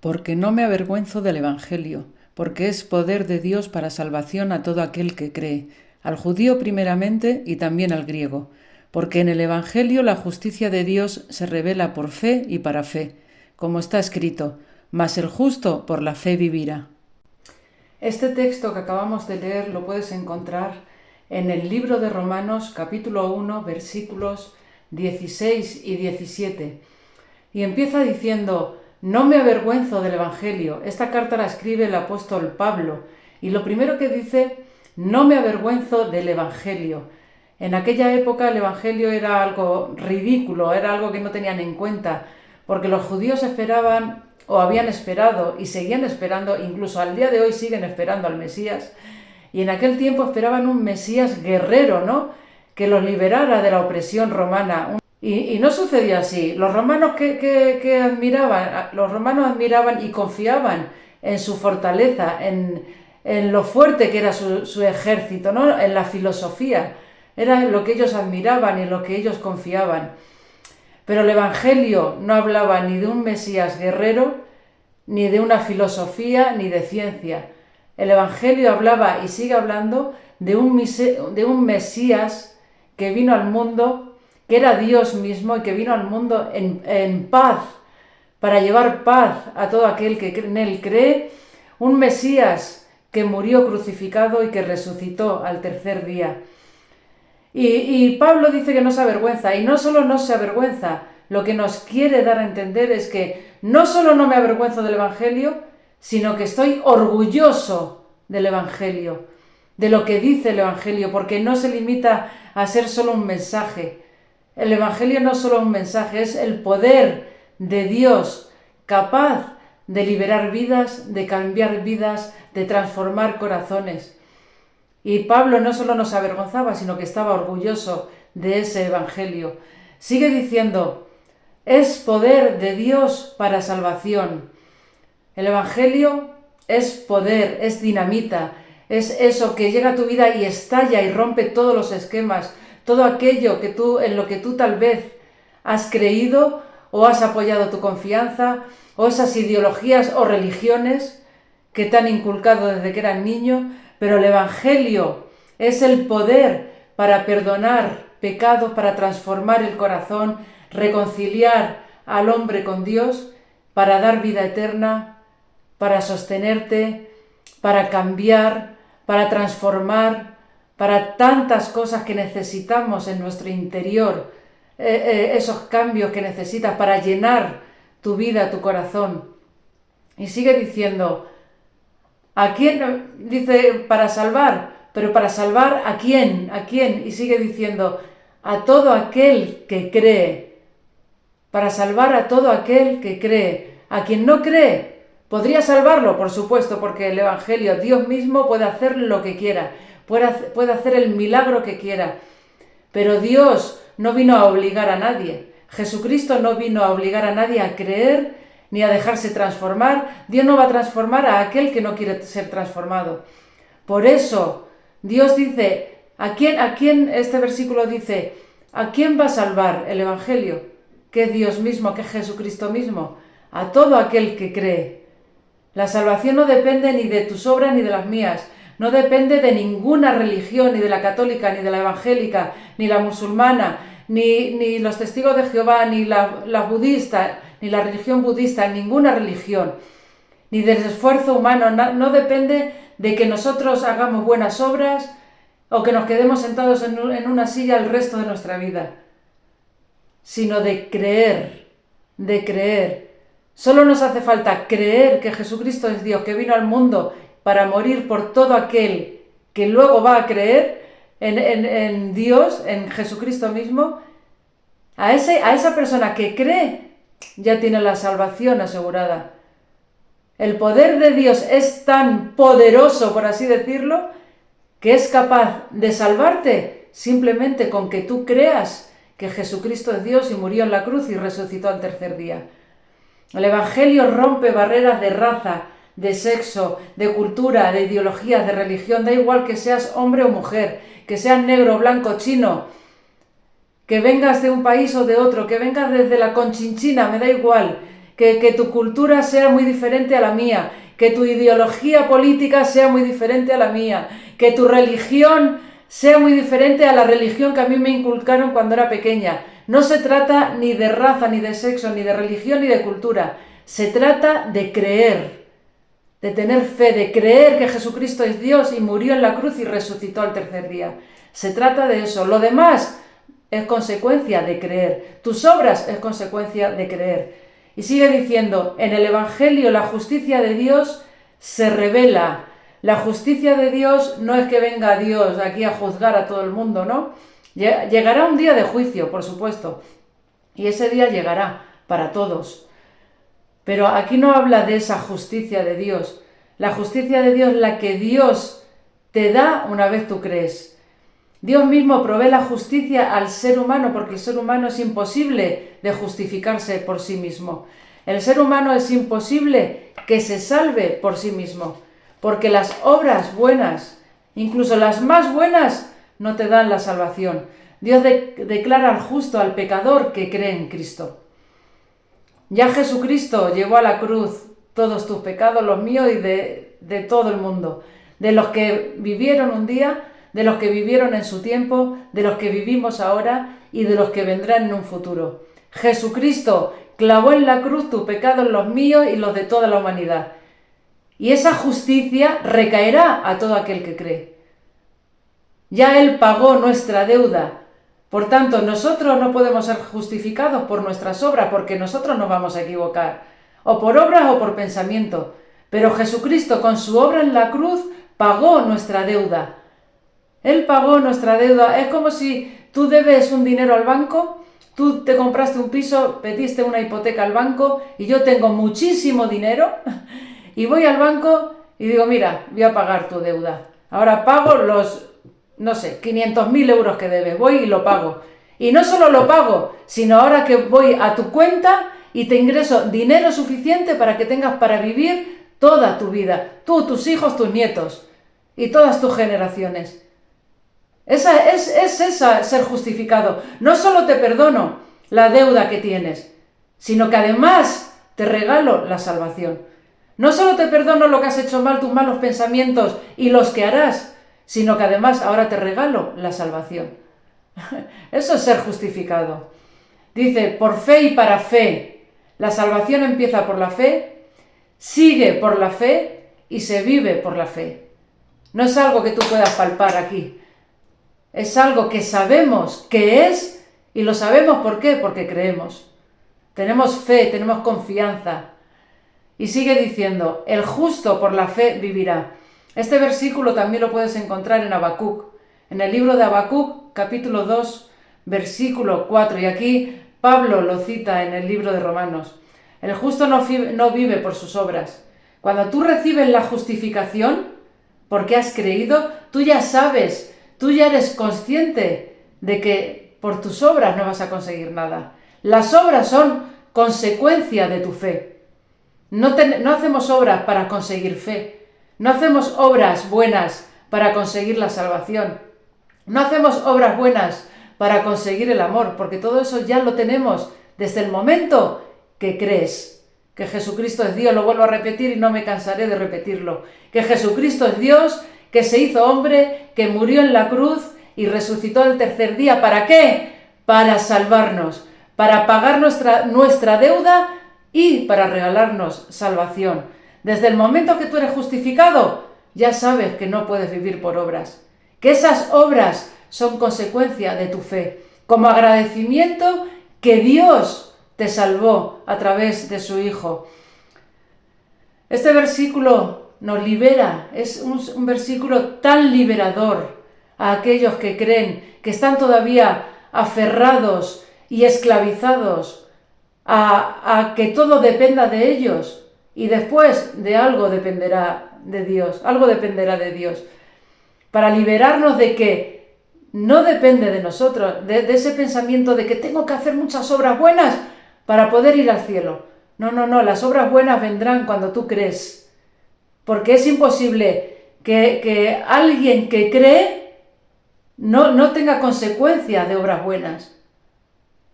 Porque no me avergüenzo del Evangelio, porque es poder de Dios para salvación a todo aquel que cree, al judío primeramente y también al griego, porque en el Evangelio la justicia de Dios se revela por fe y para fe, como está escrito, mas el justo por la fe vivirá. Este texto que acabamos de leer lo puedes encontrar en el libro de Romanos capítulo 1 versículos 16 y 17. Y empieza diciendo: no me avergüenzo del Evangelio. Esta carta la escribe el apóstol Pablo. Y lo primero que dice: no me avergüenzo del Evangelio. En aquella época el Evangelio era algo ridículo, era algo que no tenían en cuenta, porque los judíos esperaban, o habían esperado, y seguían esperando, incluso al día de hoy siguen esperando al Mesías, y en aquel tiempo esperaban un Mesías guerrero, ¿no?, que los liberara de la opresión romana. Y no sucedió así. Los romanos que admiraban, los romanos admiraban y confiaban en su fortaleza, en lo fuerte que era su ejército, ¿no?, en la filosofía. Era lo que ellos admiraban y en lo que ellos confiaban. Pero el Evangelio no hablaba ni de un Mesías guerrero, ni de una filosofía, ni de ciencia. El Evangelio hablaba y sigue hablando de un Mesías que vino al mundo, que era Dios mismo y que vino al mundo en paz, para llevar paz a todo aquel que en él cree, un Mesías que murió crucificado y que resucitó al tercer día. Y Pablo dice que no se avergüenza, y no solo no se avergüenza, lo que nos quiere dar a entender es que no solo no me avergüenzo del Evangelio, sino que estoy orgulloso del Evangelio, de lo que dice el Evangelio, porque no se limita a ser solo un mensaje. El Evangelio no es solo un mensaje, es el poder de Dios capaz de liberar vidas, de cambiar vidas, de transformar corazones. Y Pablo no solo nos avergonzaba, sino que estaba orgulloso de ese Evangelio. Sigue diciendo: es poder de Dios para salvación. El Evangelio es poder, es dinamita, es eso que llega a tu vida y estalla y rompe todos los esquemas, todo aquello en lo que tú tal vez has creído o has apoyado tu confianza, o esas ideologías o religiones que te han inculcado desde que eras niño. Pero el Evangelio es el poder para perdonar pecados, para transformar el corazón, reconciliar al hombre con Dios, para dar vida eterna, para sostenerte, para cambiar, para transformar, para tantas cosas que necesitamos en nuestro interior, esos cambios que necesitas para llenar tu vida, tu corazón. Y sigue diciendo: ¿a quién? Dice para salvar, pero para salvar ¿a quién? ¿A quién? Y sigue diciendo: a todo aquel que cree. Para salvar a todo aquel que cree. A quien no cree, ¿podría salvarlo? Por supuesto, porque el Evangelio, Dios mismo puede hacer lo que quiera, puede hacer el milagro que quiera. Pero Dios no vino a obligar a nadie. Jesucristo no vino a obligar a nadie a creer ni a dejarse transformar. Dios no va a transformar a aquel que no quiere ser transformado. Por eso, Dios dice, ¿a quién? Este versículo dice, ¿a quién va a salvar el Evangelio? Que es Dios mismo, que es Jesucristo mismo. A todo aquel que cree. La salvación no depende ni de tus obras ni de las mías. No depende de ninguna religión, ni de la católica, ni de la evangélica, ni la musulmana, ni los testigos de Jehová, ni la budista, ni la religión budista, ninguna religión, ni del esfuerzo humano. No depende de que nosotros hagamos buenas obras o que nos quedemos sentados en una silla el resto de nuestra vida, sino de creer, de creer. Solo nos hace falta creer que Jesucristo es Dios, que vino al mundo para morir por todo aquel que luego va a creer en Dios, en Jesucristo mismo. A esa persona que cree ya tiene la salvación asegurada. El poder de Dios es tan poderoso, por así decirlo, que es capaz de salvarte simplemente con que tú creas que Jesucristo es Dios y murió en la cruz y resucitó al tercer día. El Evangelio rompe barreras de raza, de sexo, de cultura, de ideologías, de religión. Da igual que seas hombre o mujer, que seas negro, blanco, chino, que vengas de un país o de otro, que vengas desde la Conchinchina, me da igual, que tu cultura sea muy diferente a la mía, que tu ideología política sea muy diferente a la mía, que tu religión sea muy diferente a la religión que a mí me inculcaron cuando era pequeña. No se trata ni de raza, ni de sexo, ni de religión, ni de cultura. Se trata de creer, de tener fe, de creer que Jesucristo es Dios y murió en la cruz y resucitó al tercer día. Se trata de eso. Lo demás es consecuencia de creer. Tus obras es consecuencia de creer. Y sigue diciendo, en el Evangelio la justicia de Dios se revela. La justicia de Dios no es que venga Dios aquí a juzgar a todo el mundo, ¿no? Llegará un día de juicio, por supuesto, y ese día llegará para todos. Pero aquí no habla de esa justicia de Dios. La justicia de Dios es la que Dios te da una vez tú crees. Dios mismo provee la justicia al ser humano porque el ser humano es imposible de justificarse por sí mismo. El ser humano es imposible que se salve por sí mismo, porque las obras buenas, incluso las más buenas, no te dan la salvación. Dios declara al justo, al pecador que cree en Cristo. Ya Jesucristo llevó a la cruz todos tus pecados, los míos y de todo el mundo, de los que vivieron un día, de los que vivieron en su tiempo, de los que vivimos ahora y de los que vendrán en un futuro. Jesucristo clavó en la cruz tus pecados, los míos y los de toda la humanidad. Y esa justicia recaerá a todo aquel que cree. Ya Él pagó nuestra deuda. Por tanto, nosotros no podemos ser justificados por nuestras obras, porque nosotros nos vamos a equivocar, o por obras o por pensamiento. Pero Jesucristo, con su obra en la cruz, pagó nuestra deuda. Él pagó nuestra deuda. Es como si tú debes un dinero al banco, tú te compraste un piso, pediste una hipoteca al banco y yo tengo muchísimo dinero y voy al banco y digo, mira, voy a pagar tu deuda. Ahora pago los, 500.000 euros que debes, voy y lo pago. Y no solo lo pago, sino ahora que voy a tu cuenta y te ingreso dinero suficiente para que tengas para vivir toda tu vida, tú, tus hijos, tus nietos y todas tus generaciones. Esa es ser justificado. No solo te perdono la deuda que tienes, sino que además te regalo la salvación. No solo te perdono lo que has hecho mal, tus malos pensamientos y los que harás, sino que además ahora te regalo la salvación. Eso es ser justificado. Dice, por fe y para fe. La salvación empieza por la fe, sigue por la fe y se vive por la fe. No es algo que tú puedas palpar aquí. Es algo que sabemos que es y lo sabemos ¿por qué? Porque creemos. Tenemos fe, tenemos confianza. Y sigue diciendo, el justo por la fe vivirá. Este versículo también lo puedes encontrar en Habacuc, en el libro de Habacuc, capítulo 2, versículo 4. Y aquí Pablo lo cita en el libro de Romanos. El justo no vive por sus obras. Cuando tú recibes la justificación, porque has creído, tú ya sabes, tú ya eres consciente de que por tus obras no vas a conseguir nada. Las obras son consecuencia de tu fe. No hacemos obras para conseguir fe. No hacemos obras buenas para conseguir la salvación. No hacemos obras buenas para conseguir el amor, porque todo eso ya lo tenemos desde el momento que crees. Que Jesucristo es Dios, lo vuelvo a repetir y no me cansaré de repetirlo. Que Jesucristo es Dios, que se hizo hombre, que murió en la cruz y resucitó el tercer día. ¿Para qué? Para salvarnos, para pagar nuestra deuda y para regalarnos salvación. Desde el momento que tú eres justificado, ya sabes que no puedes vivir por obras, que esas obras son consecuencia de tu fe, como agradecimiento que Dios te salvó a través de su Hijo. Este versículo nos libera, es un versículo tan liberador a aquellos que creen, que están todavía aferrados y esclavizados a que todo dependa de ellos y después de algo dependerá de Dios, algo dependerá de Dios, para liberarnos de que no depende de nosotros, de ese pensamiento de que tengo que hacer muchas obras buenas para poder ir al cielo. No, las obras buenas vendrán cuando tú crees, porque es imposible que alguien que cree no tenga consecuencias de obras buenas.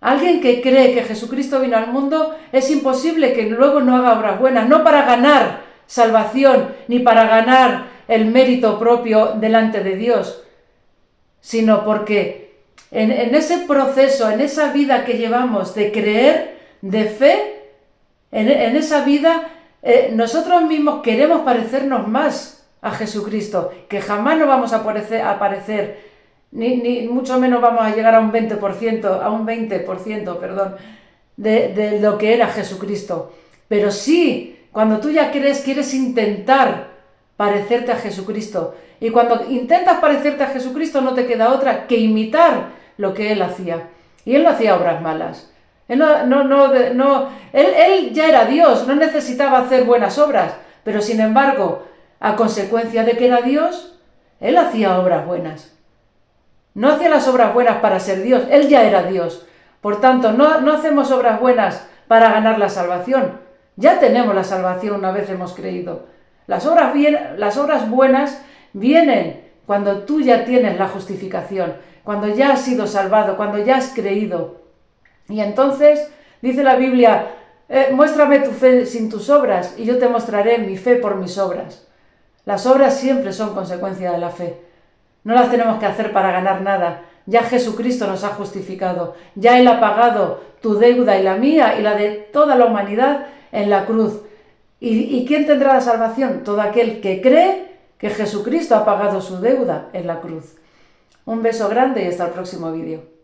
Alguien que cree que Jesucristo vino al mundo, es imposible que luego no haga obras buenas, no para ganar salvación, ni para ganar el mérito propio delante de Dios, sino porque en ese proceso, en esa vida que llevamos de creer, de fe, en esa vida nosotros mismos queremos parecernos más a Jesucristo, que jamás no vamos a parecer ni mucho menos vamos a llegar a un 20%, perdón, de lo que era Jesucristo. Pero sí, cuando tú ya crees, quieres intentar parecerte a Jesucristo. Y cuando intentas parecerte a Jesucristo no te queda otra que imitar lo que Él hacía. Y Él no hacía obras malas. Él él ya era Dios, no necesitaba hacer buenas obras. Pero sin embargo, a consecuencia de que era Dios, Él hacía obras buenas. No hacía las obras buenas para ser Dios, Él ya era Dios. Por tanto, no hacemos obras buenas para ganar la salvación. Ya tenemos la salvación una vez hemos creído. Las obras buenas vienen cuando tú ya tienes la justificación, cuando ya has sido salvado, cuando ya has creído. Y entonces, dice la Biblia, muéstrame tu fe sin tus obras y yo te mostraré mi fe por mis obras. Las obras siempre son consecuencia de la fe. No las tenemos que hacer para ganar nada. Ya Jesucristo nos ha justificado. Ya Él ha pagado tu deuda y la mía y la de toda la humanidad en la cruz. ¿Y quién tendrá la salvación? Todo aquel que cree que Jesucristo ha pagado su deuda en la cruz. Un beso grande y hasta el próximo vídeo.